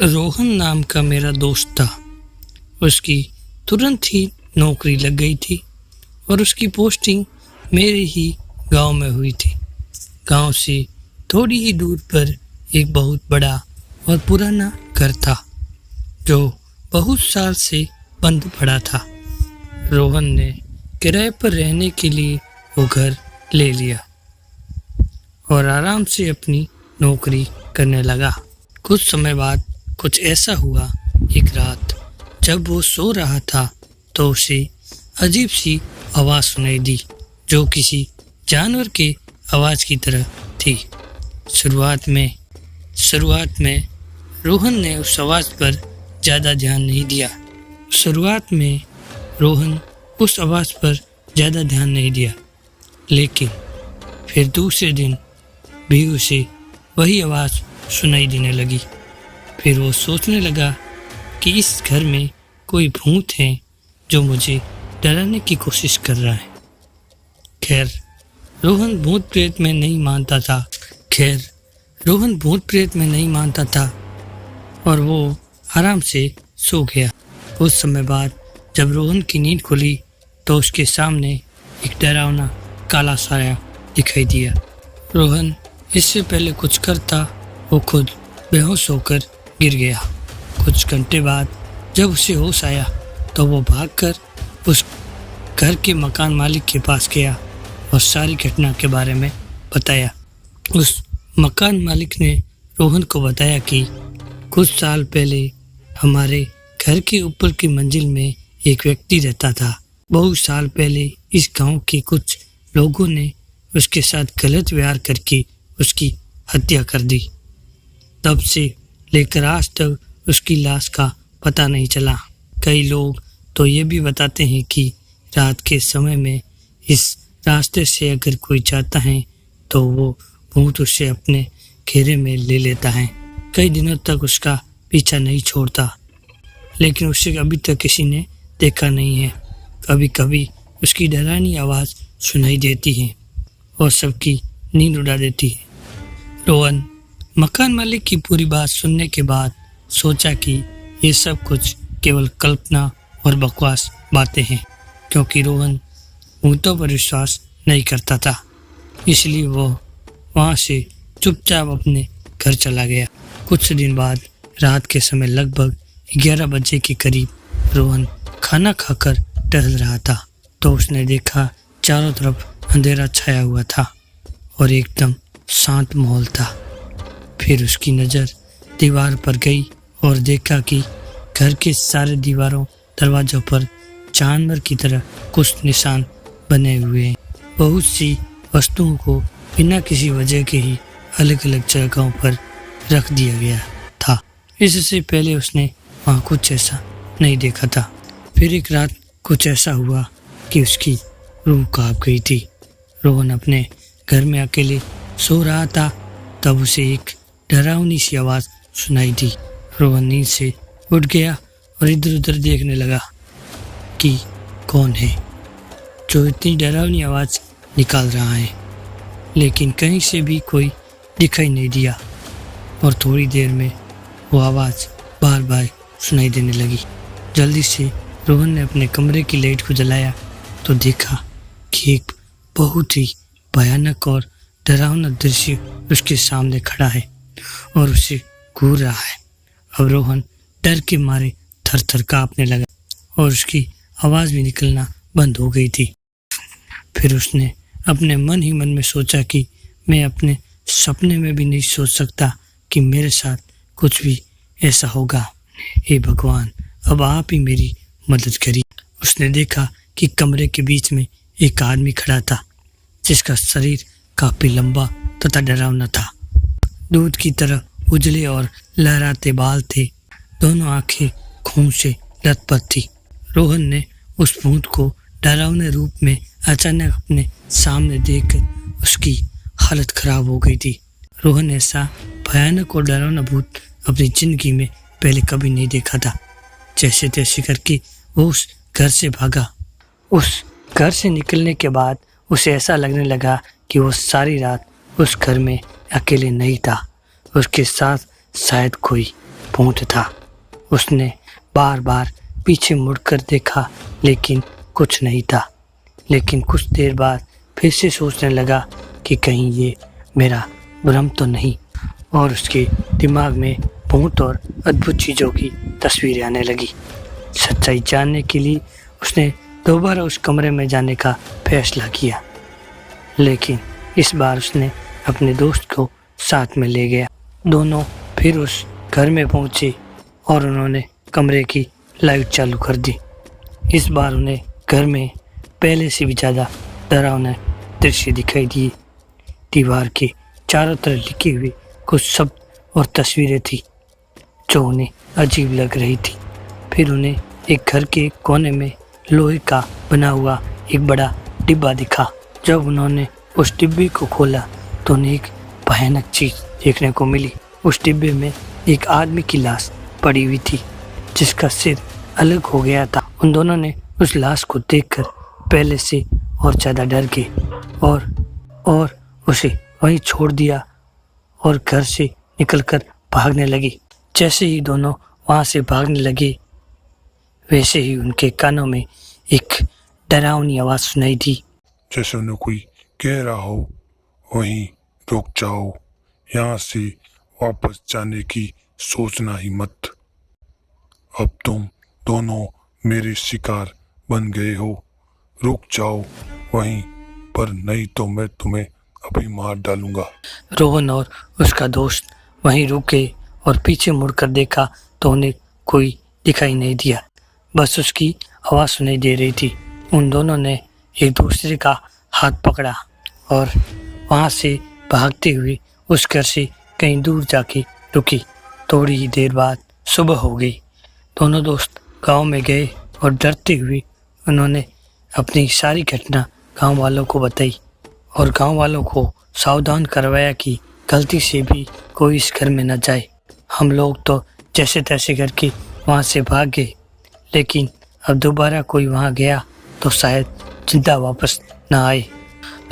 रोहन नाम का मेरा दोस्त था। उसकी तुरंत ही नौकरी लग गई थी और उसकी पोस्टिंग मेरे ही गांव में हुई थी। गांव से थोड़ी ही दूर पर एक बहुत बड़ा और पुराना घर था जो बहुत साल से बंद पड़ा था। रोहन ने किराए पर रहने के लिए वो घर ले लिया और आराम से अपनी नौकरी करने लगा। कुछ समय बाद कुछ ऐसा हुआ, एक रात जब वो सो रहा था तो उसे अजीब सी आवाज़ सुनाई दी जो किसी जानवर के आवाज़ की तरह थी। शुरुआत में रोहन ने उस आवाज़ पर ज़्यादा ध्यान नहीं दिया, लेकिन फिर दूसरे दिन भी उसे वही आवाज़ सुनाई देने लगी। फिर वो सोचने लगा कि इस घर में कोई भूत है जो मुझे डराने की कोशिश कर रहा है। खैर, रोहन भूत प्रेत में नहीं मानता था और वो आराम से सो गया। कुछ समय बाद जब रोहन की नींद खुली तो उसके सामने एक डरावना काला साया दिखाई दिया। रोहन इससे पहले कुछ करता वो खुद बेहोश होकर गिर गया। कुछ घंटे बाद जब उसे होश आया तो वो भागकर उस घर के मकान मालिक के पास गया और सारी घटना के बारे में बताया। उस मकान मालिक ने रोहन को बताया कि कुछ साल पहले हमारे घर के ऊपर की मंजिल में एक व्यक्ति रहता था। बहुत साल पहले इस गांव के कुछ लोगों ने उसके साथ गलत व्यवहार करके उसकी हत्या कर दी। तब से लेकर आज तक उसकी लाश का पता नहीं चला। कई लोग तो ये भी बताते हैं कि रात के समय में इस रास्ते से अगर कोई जाता है तो वो भूत उसे अपने घेरे में ले लेता है। कई दिनों तक उसका पीछा नहीं छोड़ता, लेकिन उसे अभी तक किसी ने देखा नहीं है। कभी कभी उसकी डरावनी आवाज़ सुनाई देती है और सबकी नींद उड़ा देती है। रोहन मकान मालिक की पूरी बात सुनने के बाद सोचा कि ये सब कुछ केवल कल्पना और बकवास बातें हैं, क्योंकि रोहन भूतों पर विश्वास नहीं करता था। इसलिए वो वहाँ से चुपचाप अपने घर चला गया। कुछ दिन बाद रात के समय लगभग 11 बजे के करीब रोहन खाना खाकर टहल रहा था तो उसने देखा चारों तरफ अंधेरा छाया हुआ था और एकदम शांत माहौल था। फिर उसकी नज़र दीवार पर गई और देखा कि घर के सारे दीवारों दरवाजों पर जानवर की तरह कुछ निशान बने हुए हैं। बहुत सी वस्तुओं को बिना किसी वजह के ही अलग अलग जगहों पर रख दिया गया था। इससे पहले उसने वहाँ कुछ ऐसा नहीं देखा था। फिर एक रात कुछ ऐसा हुआ कि उसकी रूह कांप गई थी। रोहन अपने घर में अकेले सो रहा था, तब उसे एक डरावनी सी आवाज़ सुनाई दी। रोहन नींद से उठ गया और इधर उधर देखने लगा कि कौन है जो इतनी डरावनी आवाज़ निकाल रहा है, लेकिन कहीं से भी कोई दिखाई नहीं दिया और थोड़ी देर में वो आवाज़ बार बार सुनाई देने लगी। जल्दी से रोहन ने अपने कमरे की लाइट को जलाया तो देखा कि एक बहुत ही भयानक और डरावना दृश्य उसके सामने खड़ा है और उसे घूर रहा है। अब रोहन डर के मारे थर थर काँपने लगा और उसकी आवाज़ भी निकलना बंद हो गई थी। फिर उसने अपने मन ही मन में सोचा कि मैं अपने सपने में भी नहीं सोच सकता कि मेरे साथ कुछ भी ऐसा होगा। हे भगवान, अब आप ही मेरी मदद करिए। उसने देखा कि कमरे के बीच में एक आदमी खड़ा था जिसका शरीर काफी लंबा तथा डरावना था। दूध की तरह उजले और लहराते बाल थे। दोनों आंखें खून से लथपथ थी। रोहन ने उस भूत को डरावने रूप में अचानक अपने सामने देखकर उसकी हालत खराब हो गई थी। रोहन ऐसा भयानक और डरावना भूत अपनी जिंदगी में पहले कभी नहीं देखा था। जैसे तैसे करके वो उस घर से भागा। उस घर से निकलने के बाद उसे ऐसा लगने लगा कि वो सारी रात उस घर में अकेले नहीं था, उसके साथ शायद कोई भूत था। उसने बार बार पीछे मुड़कर देखा लेकिन कुछ नहीं था। लेकिन कुछ देर बाद फिर से सोचने लगा कि कहीं ये मेरा भ्रम तो नहीं, और उसके दिमाग में भूत और अद्भुत चीज़ों की तस्वीरें आने लगी। सच्चाई जानने के लिए उसने दोबारा उस कमरे में जाने का फैसला किया, लेकिन इस बार उसने अपने दोस्त को साथ में ले गया। दोनों फिर उस घर में पहुंचे और उन्होंने कमरे की लाइट चालू कर दी। इस बार उन्हें घर में पहले से भी ज़्यादा डरावना दृश्य दिखाई दिए। दीवार के चारों तरफ लिखी हुई कुछ शब्द और तस्वीरें थी जो उन्हें अजीब लग रही थी। फिर उन्हें एक घर के कोने में लोहे का बना हुआ एक बड़ा डिब्बा दिखा। जब उन्होंने उस डिब्बे को खोला तो उन्हें एक भयानक चीज देखने को मिली। उस डिब्बे में एक आदमी की लाश पड़ी हुई थी जिसका सिर अलग हो गया था। उन दोनों ने उस लाश को देखकर पहले से और ज़्यादा डर गए और उसे वहीं छोड़ दिया और घर से निकलकर भागने लगी। जैसे ही दोनों वहां से भागने लगे वैसे ही उनके कानों में एक डरावनी आवाज़ सुनाई दी। जैसे उन्हें कोई कह रहा हो वहीं रुक जाओ, यहाँ से वापस जाने की सोचना ही मत। अब तुम दोनों मेरे शिकार बन गए हो, रुक जाओ वहीं पर, नहीं तो मैं तुम्हें अभी मार डालूंगा। रोहन और उसका दोस्त वहीं रुक गए और पीछे मुड़कर देखा तो उन्हें कोई दिखाई नहीं दिया, बस उसकी आवाज़ सुनाई दे रही थी। उन दोनों ने एक दूसरे का हाथ पकड़ा और वहाँ से भागते हुए उस घर से कहीं दूर जाके रुकी। थोड़ी ही देर बाद सुबह हो गई। दोनों दोस्त गांव में गए और डरते हुए उन्होंने अपनी सारी घटना गांव वालों को बताई और गांव वालों को सावधान करवाया कि गलती से भी कोई इस घर में न जाए। हम लोग तो जैसे तैसे करके वहाँ से भाग गए, लेकिन अब दोबारा कोई वहाँ गया तो शायद जिंदा वापस न आए।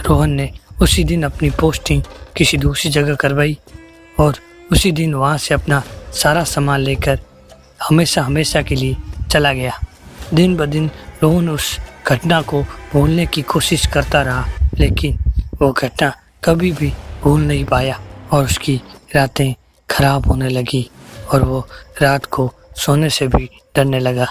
रोहन ने उसी दिन अपनी पोस्टिंग किसी दूसरी जगह करवाई और उसी दिन वहाँ से अपना सारा सामान लेकर हमेशा के लिए चला गया। दिन ब दिन रोहन उस घटना को भूलने की कोशिश करता रहा, लेकिन वो घटना कभी भी भूल नहीं पाया और उसकी रातें खराब होने लगी और वो रात को सोने से भी डरने लगा।